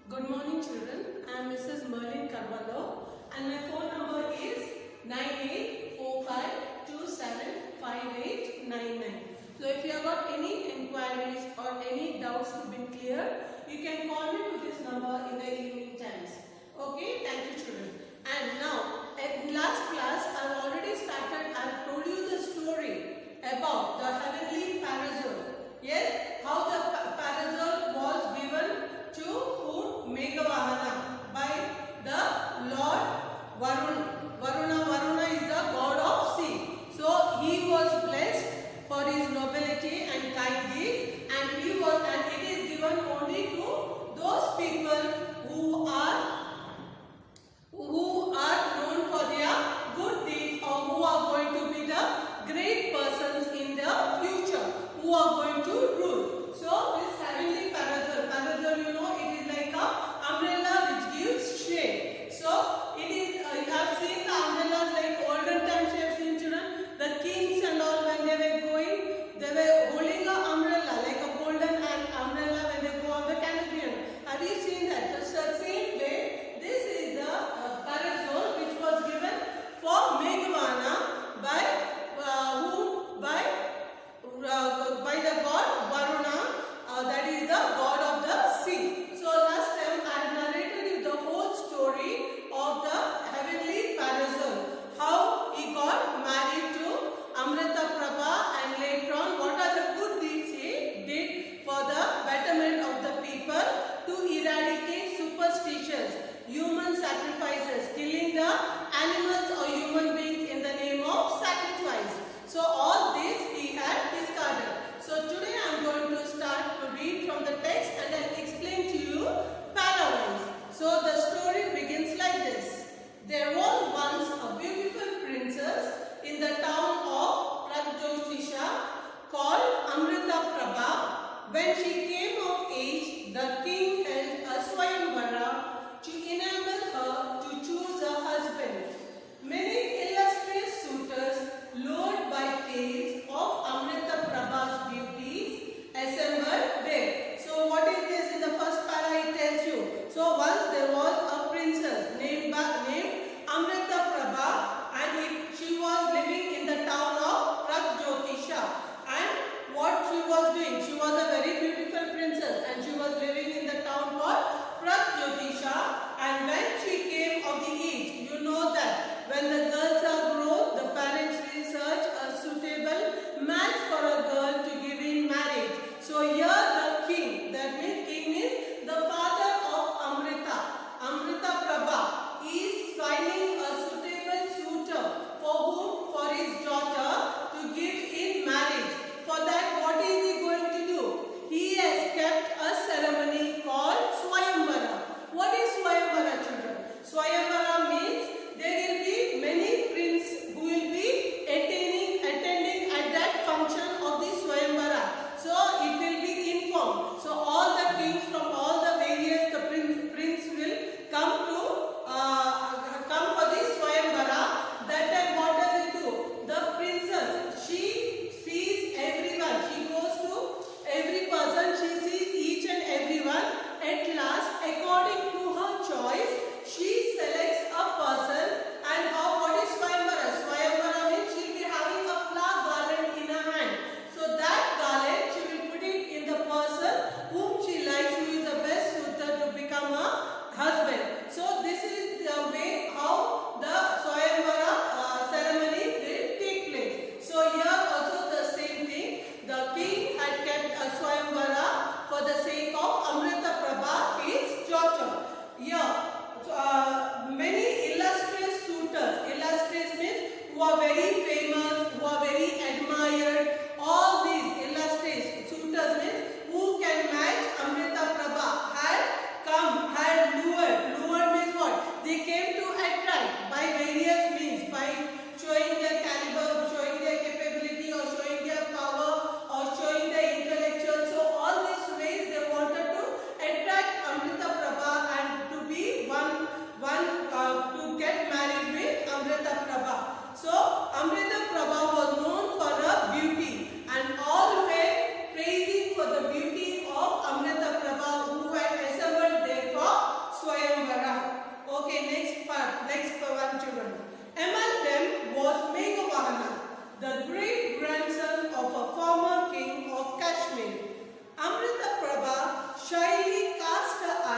Good morning children, I am Mrs. Merlin Carvalho and my phone number is 9845275899. So if you have got any inquiries or any doubts to be clear, you can call me to this number in the evening times. Okay, thank you children. And now, in last class I have already started, I have told you the story about the heavenly parasol. Yes, how the parasol was given to who? Meghavahana by the Lord Varuna. Varuna is the god of sea. So he was blessed for his nobility and kind deeds, and it is given only to those people who are known for their good deeds, or who are going to be the great persons in the future, who are going to rule. So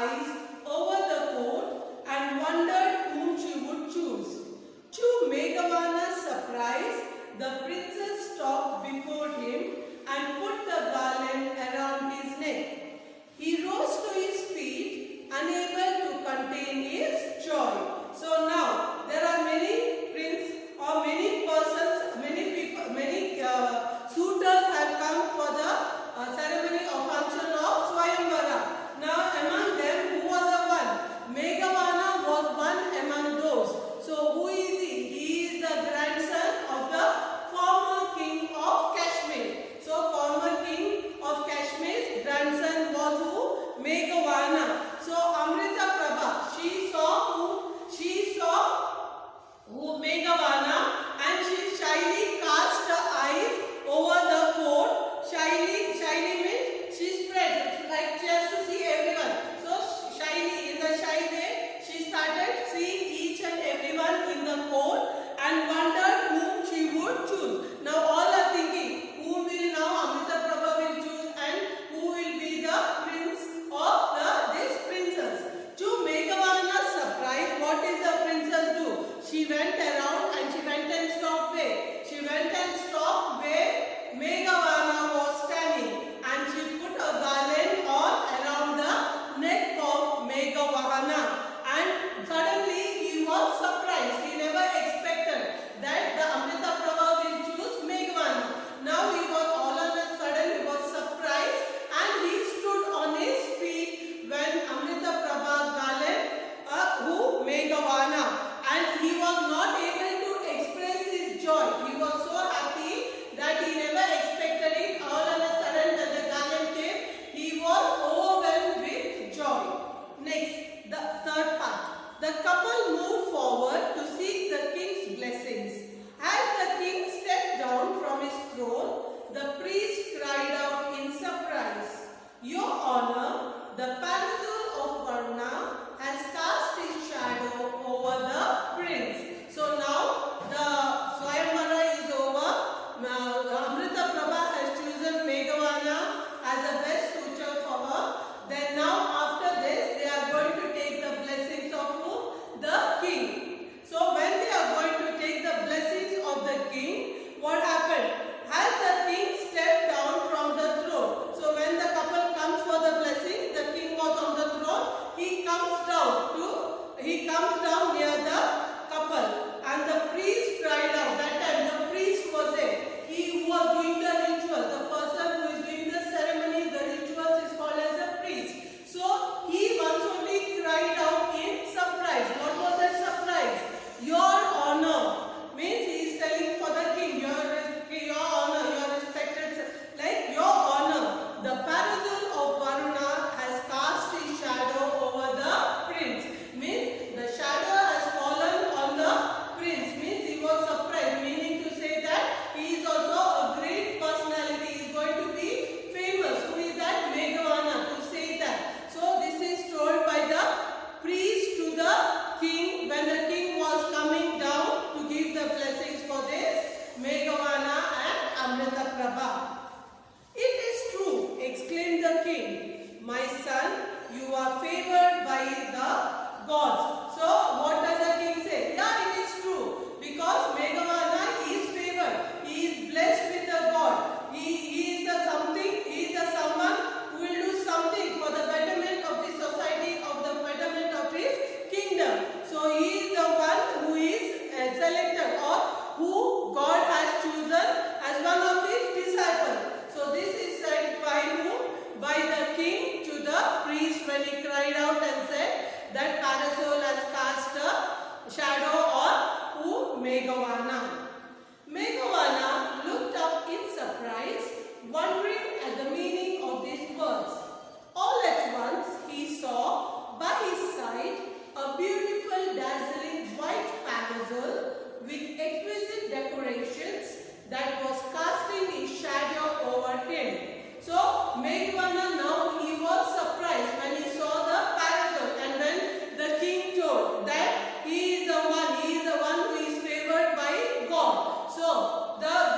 eyes over the court and wondered whom she would choose. To Meghawana's surprise, the princess stopped before him and put the garland around his neck. He rose to his feet, unable to contain his joy. So now there are many princes or many persons, many people, many suitors have come for the ceremony or function of Swayamvara. Now among them, who was the one? Meghavana was one among those. So who is he? He is the grandson of the former king of Kashmir. So former king of Kashmir's grandson was who? Meghavana. So Amrita Prabha, she saw who Meghavana, and she shyly cast her eyes over the court. Shyly means she spread, like she has to see everyone. So shyly, in the shy way, she started seeing each and everyone in the court and wondered whom she would choose. Now all are thinking, whom will now Amrita Prabha will choose and who will be the prince of this princess. To Meghavana's surprise, what did the princess do? She went around and she went and stopped where? She went and stopped where Meghavana was standing, and she put a garland on around the neck of Meghavana, and suddenly he was surprised. He never expected that the Amrita Prabha will choose Meghavana. Now he was all of a sudden he was surprised, and he stood on his feet when Amrita Prabha garland who Meghavana. And he was not able to express his joy. He was so happy that he never expected it. All of a sudden when the garland came, he was overwhelmed with joy. Next, the third part. The couple moved forward to seek the king's blessings. As the king stepped down from his throne, the priest cried out in surprise, "Your Honor, the parasol of Varuna has cast his shadow over the prince." So now the Swayamvara is over. Now Amrita Prabha has chosen Meghavana as the best suitor for her. Then now after this they are going to take the blessings of whom? The king. So when they are going to take the blessings of the king, what happened? As the king stepped down from the throne. So when the couple comes for the blessing, the king was on the throne. He comes down near the couple, and the priest cried out. That time the priest was there. He who was doing the ritual, the person who is doing the ceremony, the rituals is called as a priest. So he once only cried out in surprise. What was that surprise? Your honor means he is telling for the king, your honor, your respected, like your honor, the parasol of Varuna has cast his shadow over the prince. Means the shadow has fallen on the prince. Means he was surprised, meaning to say that he is also a great personality. He is going to be famous. Who is that? Meghavana, to say that. So this is told by the priest to the king when the king was coming down to give the blessings for this Meghavana and Amrita Prabha. "It is true," exclaimed the king. "My son, you are favored by the gods." So what does the king say? Yeah, it is true, because Meghavana is favored. He is blessed with the God. He is the someone who will do something for the betterment of the society, of the betterment of his kingdom. So he is the one who is selected, or who God has chosen as one of his disciples. So this is said by whom? By the king to the priest when he cried out and said that parasol has cast a shadow on who? Meghavana. Meghavana looked up in surprise, wondering at the meaning of these words. All at once he saw by his side a beautiful dazzling white parasol with exquisite decorations that was casting his shadow over him. So Meghavana, now he was surprised when he saw the parasol, and when the king told that he is the one who is favored by God. So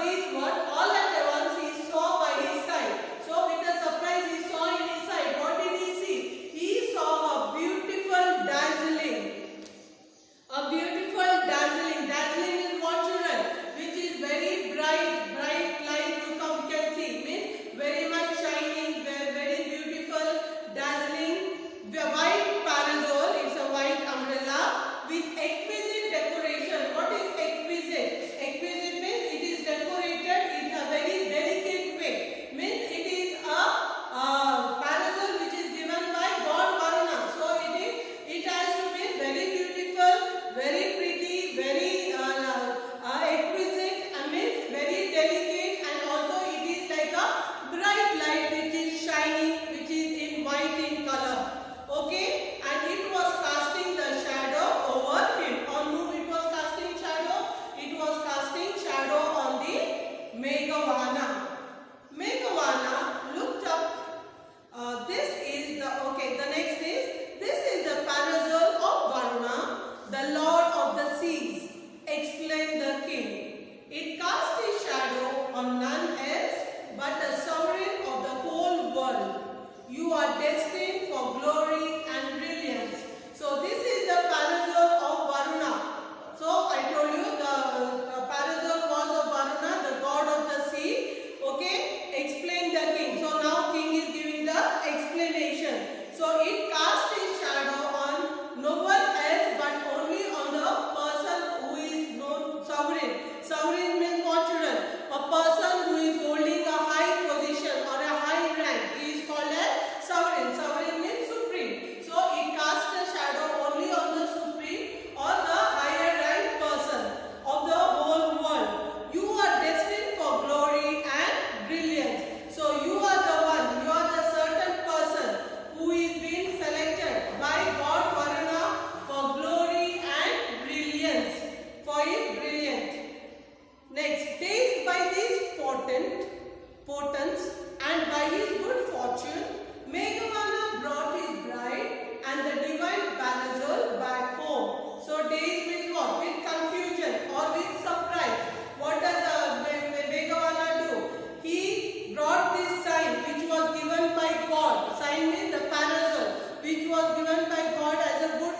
these words, all at once he saw by his side. So with a surprise he saw in his side. What did he see? He saw a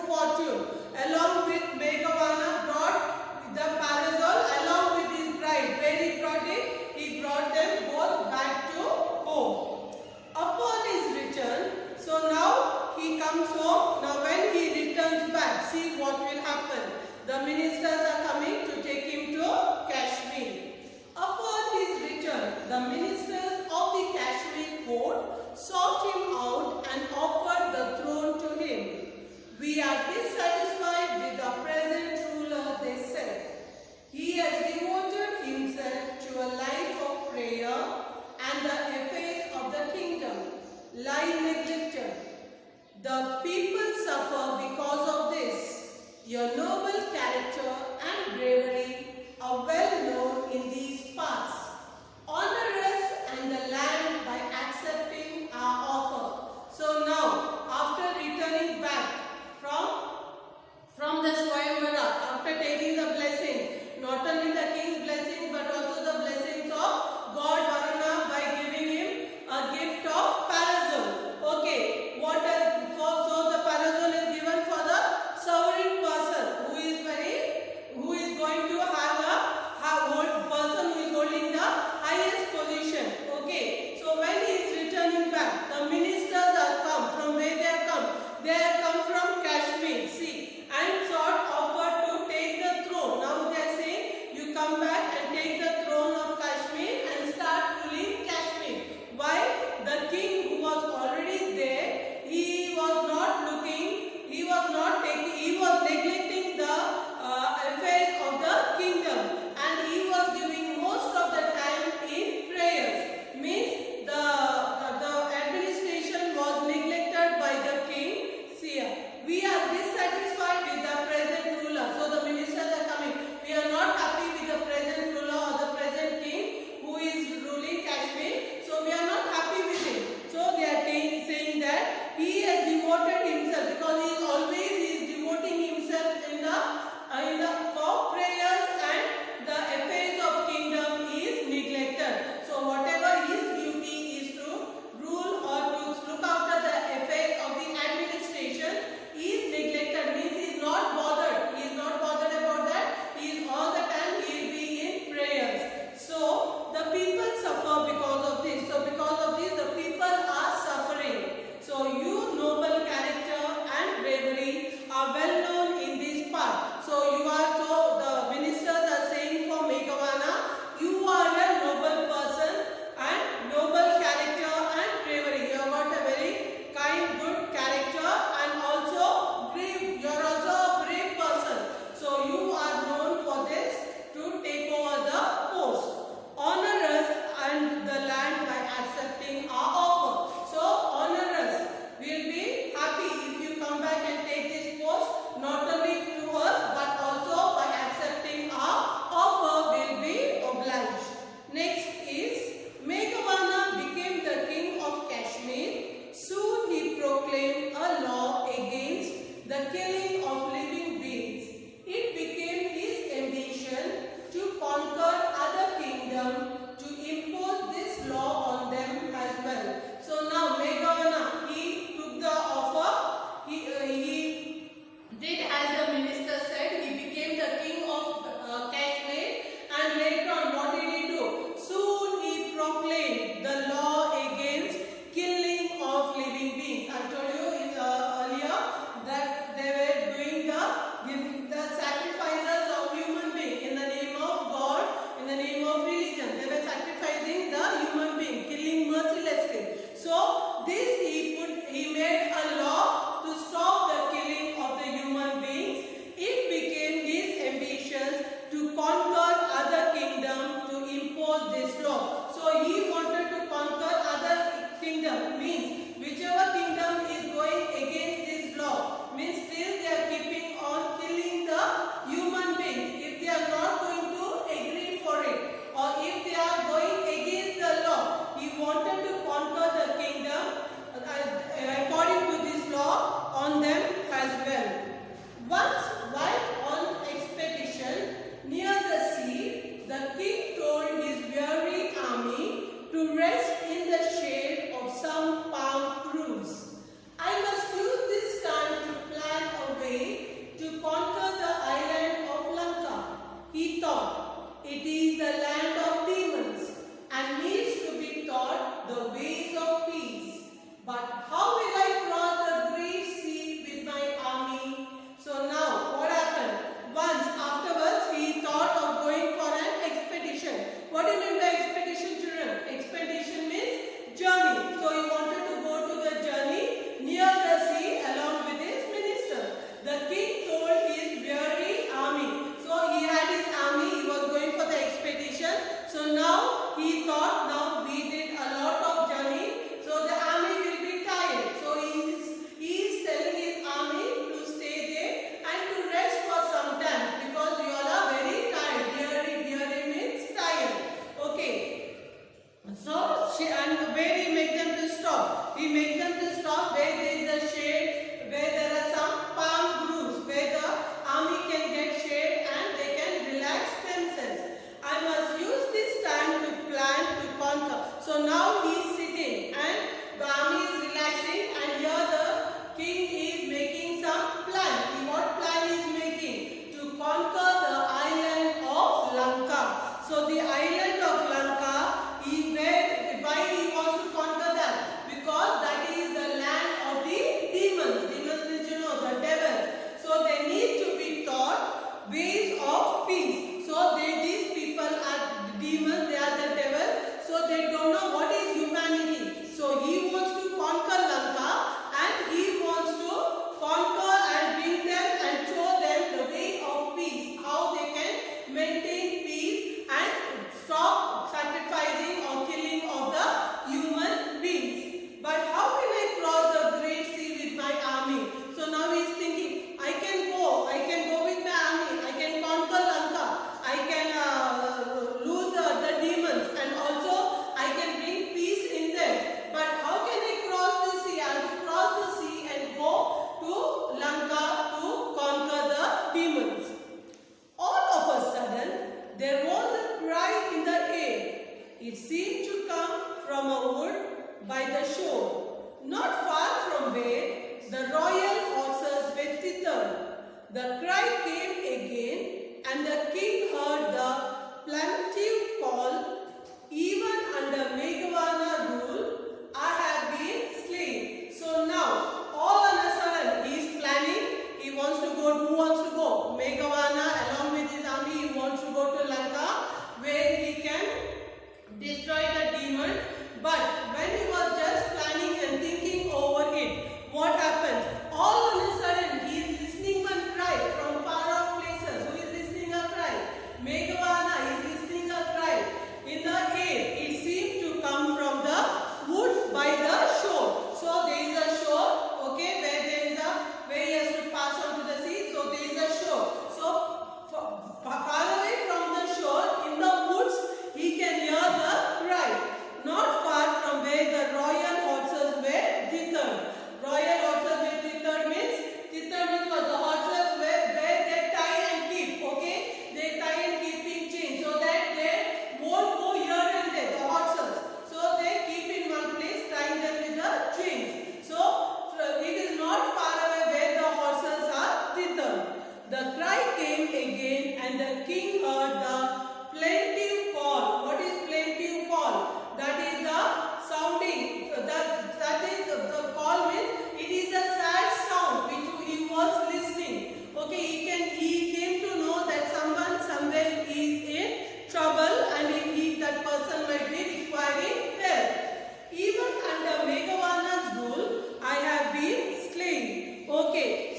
fortune. Along with Meghavana brought the parasol along with his bride. Where he brought it? He brought them both back to home. Upon his return, so now he comes home. Now when he returns back, see what will happen. The ministers are coming to take him to Kashmir. Upon his return, the ministers of the Kashmir court sought him out and offered the throne to him. We are dissatisfied with the present ruler, they said. He has devoted himself to a life of prayer and the affairs of the kingdom lie neglected. The people suffer because of this. Your noble character and bravery are well known in these parts. Honor us and the land by accepting our offer. So now, after returning back from the Swayamvara, after taking the blessing, not only the king's blessing but also the blessings of God Varuna by giving him a gift of parasol. Okay, so the parasol is given for the sovereign person who is going to have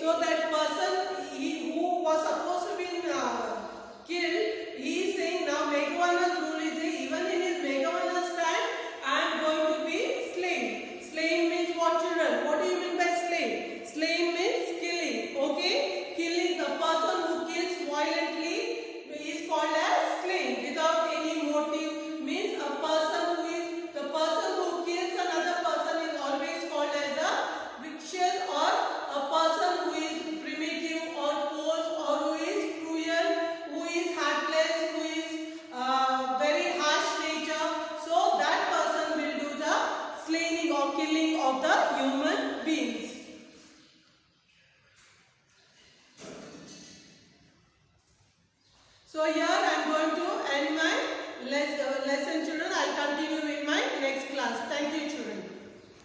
So that person who was supposed to be killed, he is saying now Meghavana's rule is that even in his Meghavana's stand, I am going to be slain. Slain means what, children? What do you mean by slain? Slain means killing. Okay? Killing, the person who kills violently is called as slain without any motive. Means a person who kills another person is always called as a vicious, or a person who is primitive or coarse, or who is cruel, who is heartless, who is very harsh nature. So that person will do the slaying or killing of the human beings. So here